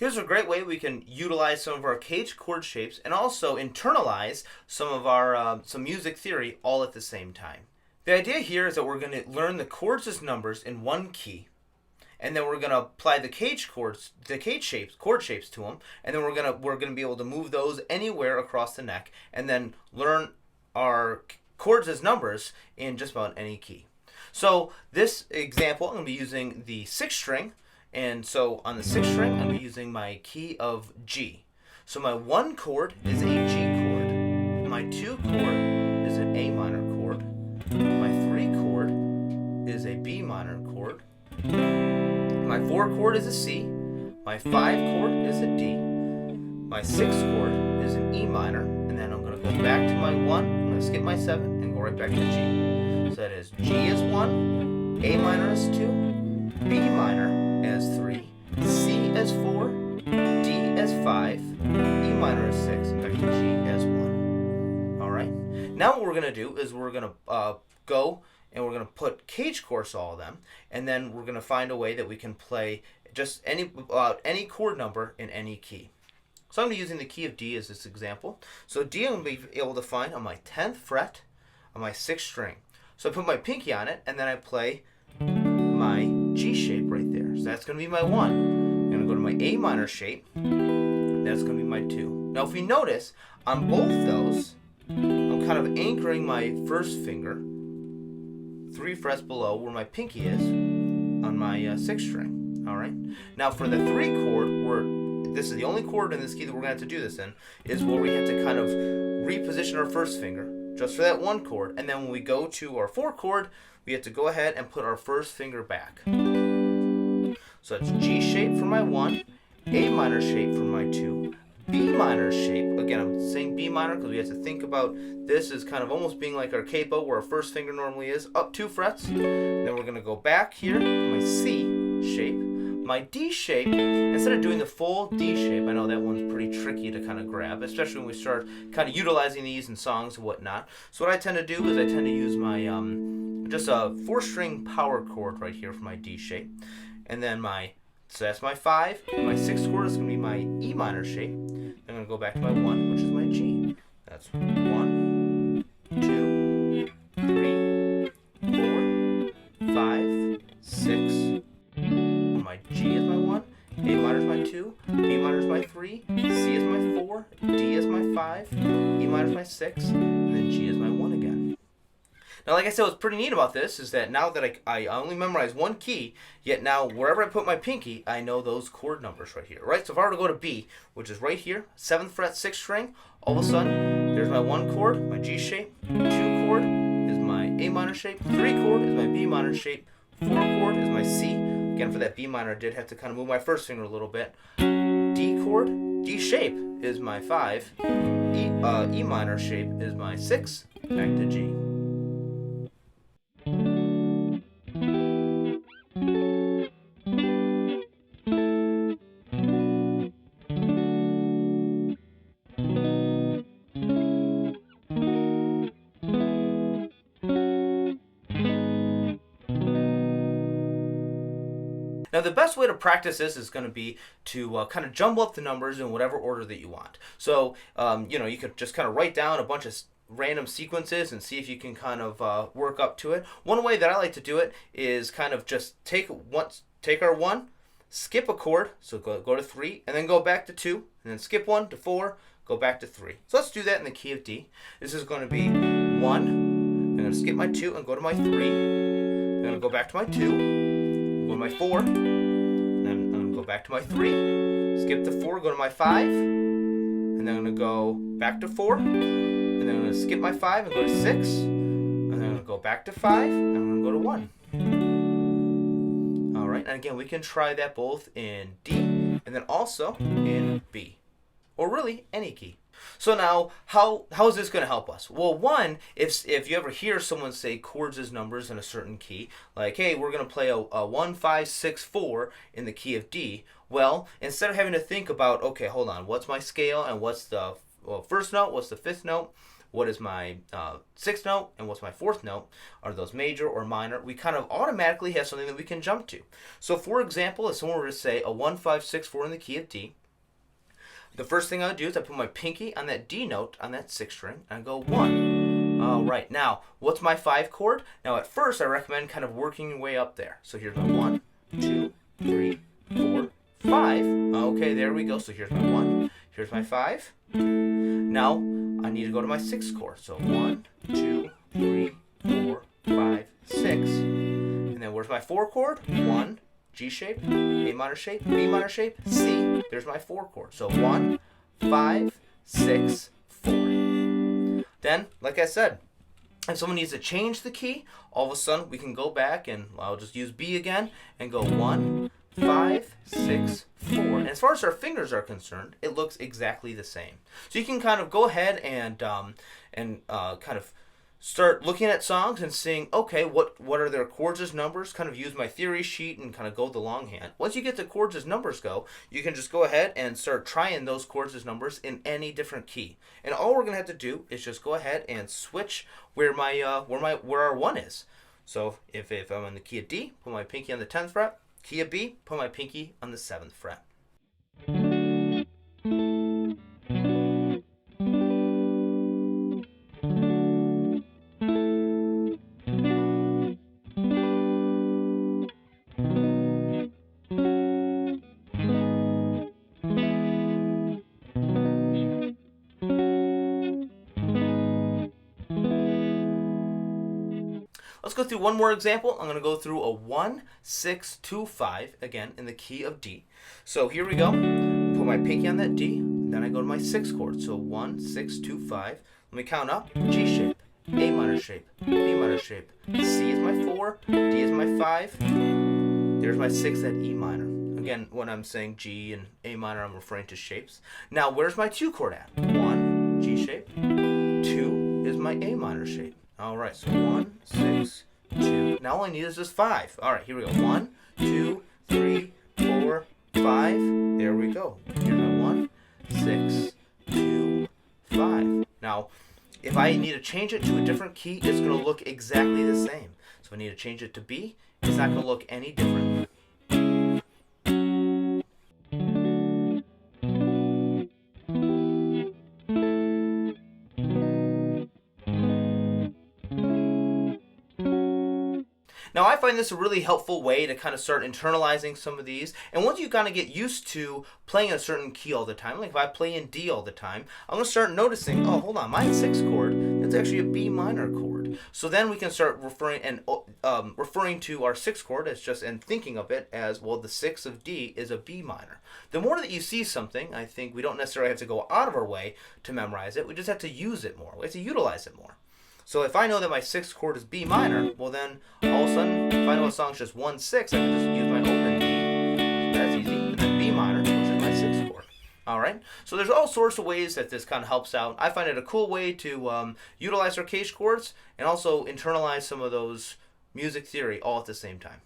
Here's a great way we can utilize some of our CAGED chord shapes and also internalize some of our some music theory all at the same time. The idea here is that we're going to learn the chords as numbers in one key, and then we're going to apply the CAGED chords, the CAGED shapes, chord shapes to them, and then we're going to be able to move those anywhere across the neck, and then learn our chords as numbers in just about any key. So this example, I'm going to be using the 6th string. And so on the 6th string, I'm using my key of G. So my 1 chord is a G chord. My 2 chord is an A minor chord. My 3 chord is a B minor chord. My 4 chord is a C. My 5 chord is a D. My 6th chord is an E minor. And then I'm going to go back to my 1. I'm going to skip my 7 and go right back to G. So that is G is 1, A minor is 2, B minor as 3, C as 4, D as 5, E minor as 6, and back to G as 1. Alright, now what we're going to do is we're going to go and we're going to put CAGED chords to all of them, and then we're going to find a way that we can play just any chord number in any key. So I'm going to be using the key of D as this example. So D I'm going to be able to find on my 10th fret on my 6th string. So I put my pinky on it, and then I play my G shape right there. So that's going to be my 1. I'm going to go to my A minor shape. That's going to be my 2. Now if we notice, on both those, I'm kind of anchoring my first finger 3 frets below where my pinky is on my 6th string. Alright? Now for the 3 chord, this is the only chord in this key that we're going to have to do this in, is where we have to kind of reposition our first finger just for that 1 chord. And then when we go to our 4 chord, we have to go ahead and put our first finger back. So it's G shape for my 1, A minor shape for my 2, B minor shape. Again, I'm saying B minor because we have to think about this as kind of almost being like our capo, where our first finger normally is, up 2 frets. Then we're going to go back here, my C shape, my D shape. Instead of doing the full D shape, I know that one's pretty tricky to kind of grab, especially when we start kind of utilizing these in songs and whatnot. So what I tend to do is I tend to use my just a 4-string power chord right here for my D shape. And then so that's my 5. And my 6th chord is going to be my E minor shape. I'm going to go back to my 1, which is my G. That's 1, 2, 3, 4, 5, 6. My G is my 1, A minor is my 2, B minor is my 3, C is my 4, D is my 5, E minor is my 6, and then G is my 1 again. Now, like I said, what's pretty neat about this is that now that I only memorized 1 key, yet now wherever I put my pinky, I know those chord numbers right here, right? So if I were to go to B, which is right here, 7th fret, 6th string, all of a sudden, there's my 1 chord, my G shape, 2 chord is my A minor shape, 3 chord is my B minor shape, 4 chord is my C. Again, for that B minor, I did have to kind of move my first finger a little bit. D chord, D shape is my 5, E minor shape is my 6, back to G. Now the best way to practice this is going to be to kind of jumble up the numbers in whatever order that you want. So you could just kind of write down a bunch of random sequences and see if you can kind of work up to it. One way that I like to do it is kind of just take our 1, skip a chord, so go to 3, and then go back to 2, and then skip 1 to 4, go back to 3. So let's do that in the key of D. This is going to be 1, I'm going to skip my 2 and go to my 3, I'm going to go back to my 2, go to my 4, and then I'm going to go back to my 3, skip the 4, go to my 5, and then I'm going to go back to 4, and then I'm going to skip my 5 and go to 6, and then I'm going to go back to 5, and I'm going to go to 1. Alright, and again, we can try that both in D and then also in B, or really any key. So now, how is this going to help us? Well, one, if you ever hear someone say chords as numbers in a certain key, like, hey, we're going to play a 1, 5, 6, 4 in the key of D, well, instead of having to think about, okay, hold on, what's my scale and what's the first note, what's the 5th note, what is my sixth note and what's my fourth note. Are those major or minor? We kind of automatically have something that we can jump to. So for example, if someone were to say a 1, 5, 6, 4 in the key of D, the first thing I would do is I put my pinky on that D note on that 6th string and I go 1. All right, now what's my 5 chord? Now at first I recommend kind of working your way up there. So here's my 1, 2, 3, 4, 5. Okay, there we go. So here's my 1, here's my 5. Now I need to go to my 6th chord. So 1, 2, 3, 4, 5, 6. And then where's my 4 chord? 1, G shape, A minor shape, B minor shape, C. There's my 4 chord. So 1, 5, 6, 4. Then, like I said, if someone needs to change the key, all of a sudden we can go back and I'll just use B again and go 1, 5, 6, 4. And as far as our fingers are concerned, it looks exactly the same. So you can kind of go ahead and kind of start looking at songs and seeing, okay, what are their chords as numbers, kind of use my theory sheet and kind of go the longhand. Once you get the chords as numbers go, you can just go ahead and start trying those chords as numbers in any different key. And all we're going to have to do is just go ahead and switch where our 1 is. So if I'm in the key of D, put my pinky on the 10th fret, key of B, put my pinky on the 7th fret. Let's go through one more example. I'm going to go through a 1, 6, 2, 5, again in the key of D. So here we go. Put my pinky on that D, then I go to my 6th chord. So 1, 6, 2, 5. Let me count up. G shape, A minor shape, B minor shape. C is my 4, D is my 5. There's my 6th at E minor. Again, when I'm saying G and A minor, I'm referring to shapes. Now, where's my 2 chord at? 1, G shape. 2 is my A minor shape. All right, so 1, 6, 2. Now all I need is just 5. All right, here we go. 1, 2, 3, 4, 5. There we go. Here's my 1, 6, 2, 5. Now, if I need to change it to a different key, it's going to look exactly the same. So if I need to change it to B, it's not going to look any different. Now I find this a really helpful way to kind of start internalizing some of these, and once you kind of get used to playing a certain key all the time, like if I play in D all the time, I'm going to start noticing, oh hold on, my 6th chord, that's actually a B minor chord. So then we can start referring to our 6th chord as just, and thinking of it as, well, the 6th of D is a B minor. The more that you see something, I think we don't necessarily have to go out of our way to memorize it, we just have to use it more, we have to utilize it more. So if I know that my 6th chord is B minor, well then all of a sudden, if I know a song's just 1, 6, I can just use my open D. So that's easy. And then B minor, which is my 6th chord. Alright? So there's all sorts of ways that this kind of helps out. I find it a cool way to utilize our CAGED chords and also internalize some of those music theory all at the same time.